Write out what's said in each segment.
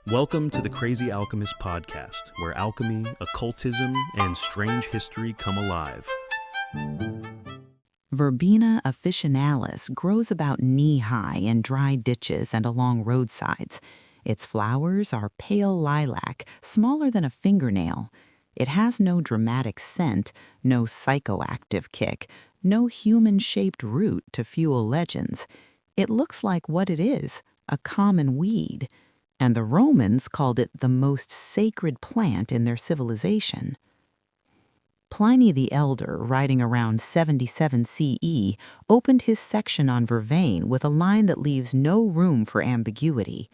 Welcome to the Crazy Alchemist podcast, where alchemy, occultism, and strange history come alive. Verbena officinalis grows about knee-high in dry ditches and along roadsides. Its flowers are pale lilac, smaller than a fingernail. It has no dramatic scent, no psychoactive kick, no human-shaped root to fuel legends. It looks like what it is, a common weed. And the Romans called it the most sacred plant in their civilization. Pliny the Elder, writing around 77 CE, opened his section on Vervain with a line that leaves no room for ambiguity.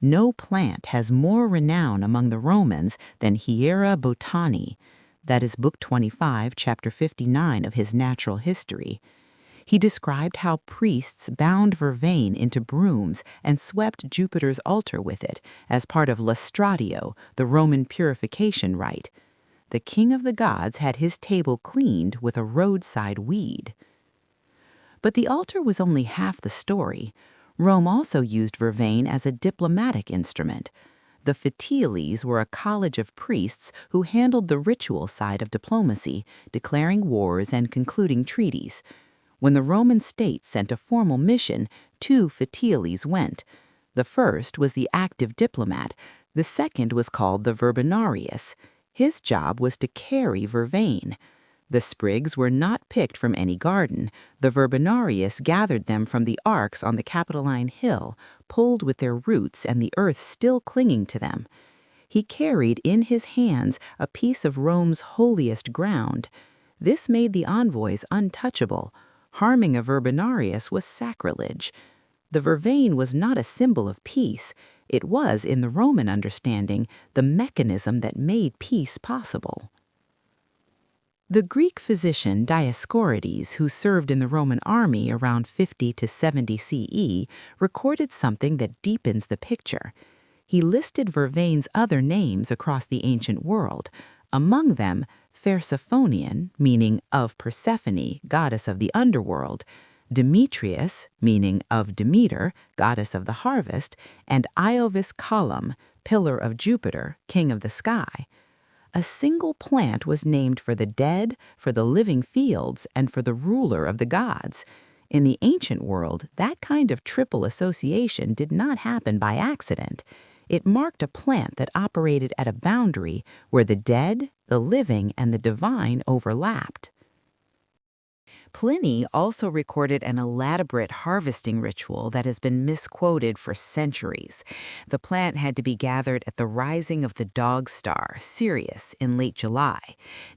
No plant has more renown among the Romans than hiera botane. That is Book 25, Chapter 59 of his Natural History. He described how priests bound vervain into brooms and swept Jupiter's altar with it as part of lustratio, the Roman purification rite. The king of the gods had his table cleaned with a roadside weed. But the altar was only half the story. Rome also used vervain as a diplomatic instrument. The Fetiales were a college of priests who handled the ritual side of diplomacy, declaring wars and concluding treaties. When the Roman state sent a formal mission, 2 Fetiales went. The first was the active diplomat. The second was called the Verbenarius. His job was to carry vervain. The sprigs were not picked from any garden. The Verbenarius gathered them from the arcs on the Capitoline Hill, pulled with their roots and the earth still clinging to them. He carried in his hands a piece of Rome's holiest ground. This made the envoys untouchable. Harming a Verbenarius was sacrilege. The vervain was not a symbol of peace. It was, in the Roman understanding, the mechanism that made peace possible. The Greek physician Dioscorides, who served in the Roman army around 50 to 70 CE, recorded something that deepens the picture. He listed vervain's other names across the ancient world, among them Persephone, meaning of Persephone, goddess of the underworld, Demetrius, meaning of Demeter, goddess of the harvest, and Iovis Column, pillar of Jupiter, king of the sky. A single plant was named for the dead, for the living fields, and for the ruler of the gods. In the ancient world, that kind of triple association did not happen by accident. It marked a plant that operated at a boundary where the dead, the living, and the divine overlapped. Pliny also recorded an elaborate harvesting ritual that has been misquoted for centuries. The plant had to be gathered at the rising of the dog star, Sirius, in late July.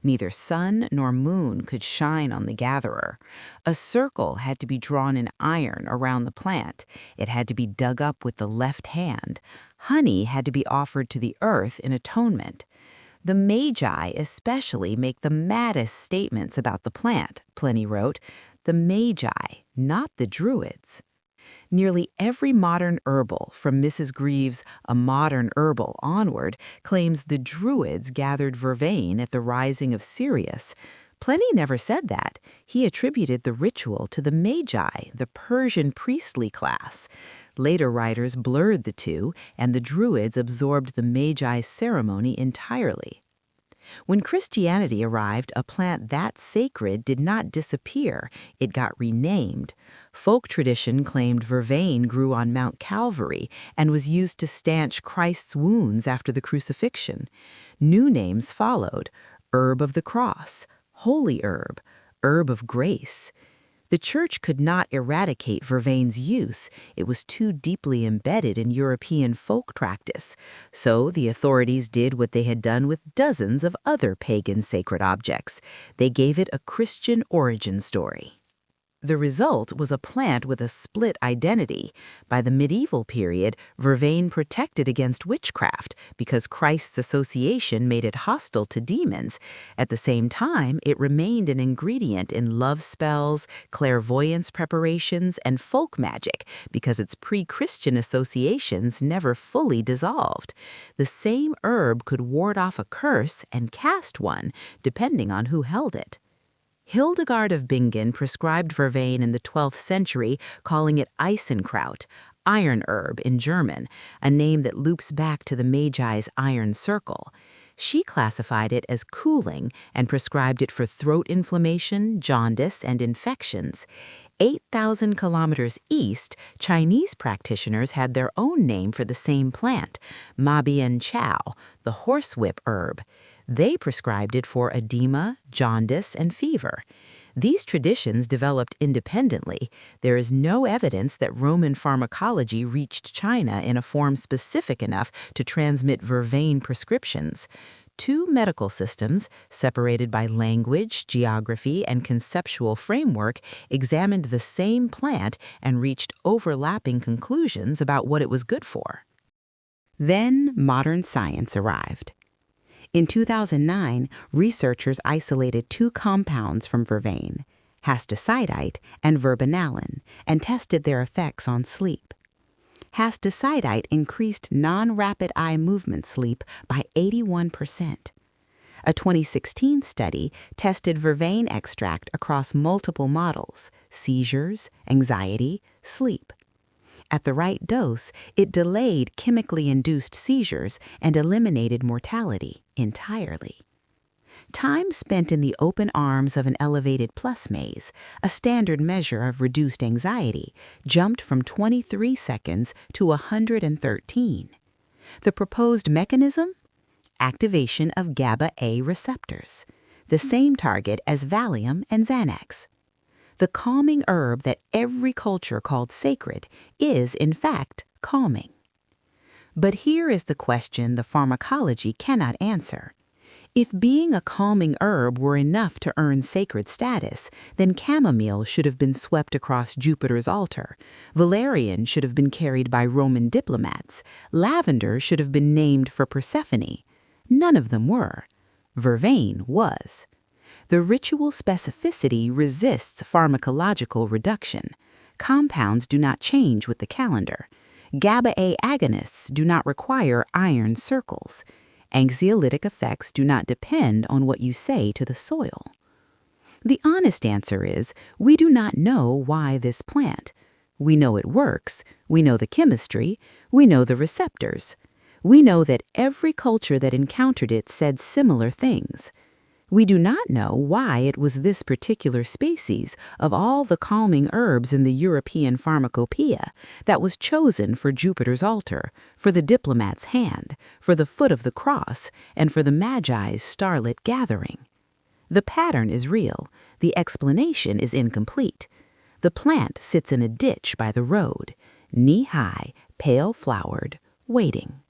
Neither sun nor moon could shine on the gatherer. A circle had to be drawn in iron around the plant. It had to be dug up with the left hand. Honey had to be offered to the earth in atonement. The Magi especially make the maddest statements about the plant, Pliny wrote. The Magi, not the Druids. Nearly every modern herbal, from Mrs. Greaves' A Modern Herbal onward, claims the Druids gathered vervain at the rising of Sirius. Pliny never said that. He attributed the ritual to the Magi, the Persian priestly class. Later writers blurred the two, and the Druids absorbed the Magi's ceremony entirely. When Christianity arrived, a plant that sacred did not disappear. It got renamed. Folk tradition claimed vervain grew on Mount Calvary and was used to stanch Christ's wounds after the crucifixion. New names followed: herb of the cross, holy herb, herb of grace. The Church could not eradicate vervain's use. It was too deeply embedded in European folk practice. So the authorities did what they had done with dozens of other pagan sacred objects. They gave it a Christian origin story. The result was a plant with a split identity. By the medieval period, vervain protected against witchcraft because Christ's association made it hostile to demons. At the same time, it remained an ingredient in love spells, clairvoyance preparations, and folk magic because its pre-Christian associations never fully dissolved. The same herb could ward off a curse and cast one, depending on who held it. Hildegard of Bingen prescribed vervain in the 12th century, calling it Eisenkraut. iron herb in German, a name that loops back to the Magi's iron circle. She classified it as cooling and prescribed it for throat inflammation, jaundice, and infections. 8,000 kilometers east, Chinese practitioners had their own name for the same plant, Ma Bian Cao, the horsewhip herb. They prescribed it for edema, jaundice, and fever. These traditions developed independently. There is no evidence that Roman pharmacology reached China in a form specific enough to transmit Vervain prescriptions. Two medical systems, separated by language, geography, and conceptual framework, examined the same plant and reached overlapping conclusions about what it was good for. Then modern science arrived. In 2009, researchers isolated two compounds from Vervain, hastosidite and verbenalin, and tested their effects on sleep. Hastosidite increased non-rapid eye movement sleep by 81%. A 2016 study tested Vervain extract across multiple models: seizures, anxiety, sleep. At the right dose, it delayed chemically induced seizures and eliminated mortality entirely. Time spent in the open arms of an elevated plus maze, a standard measure of reduced anxiety, jumped from 23 seconds to 113. The proposed mechanism? Activation of GABA-A receptors, the same target as Valium and Xanax. The calming herb that every culture called sacred is, in fact, calming. But here is the question the pharmacology cannot answer. If being a calming herb were enough to earn sacred status, then chamomile should have been swept across Jupiter's altar, valerian should have been carried by Roman diplomats, lavender should have been named for Persephone. None of them were. Vervain was. The ritual specificity resists pharmacological reduction. Compounds do not change with the calendar. GABA-A agonists do not require iron circles. Anxiolytic effects do not depend on what you say to the soil. The honest answer is, we do not know why this plant. We know it works, we know the chemistry, we know the receptors. We know that every culture that encountered it said similar things. We do not know why it was this particular species of all the calming herbs in the European pharmacopoeia that was chosen for Jupiter's altar, for the diplomat's hand, for the foot of the cross, and for the Magi's starlit gathering. The pattern is real. The explanation is incomplete. The plant sits in a ditch by the road, knee-high, pale-flowered, waiting.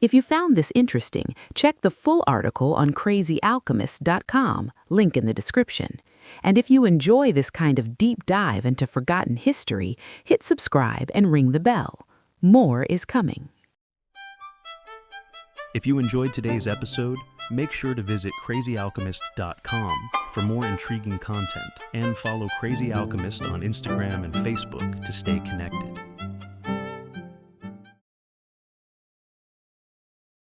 If you found this interesting, check the full article on crazyalchemist.com, link in the description. And if you enjoy this kind of deep dive into forgotten history, hit subscribe and ring the bell. More is coming. If you enjoyed today's episode, make sure to visit crazyalchemist.com for more intriguing content and follow Crazy Alchemist on Instagram and Facebook to stay connected.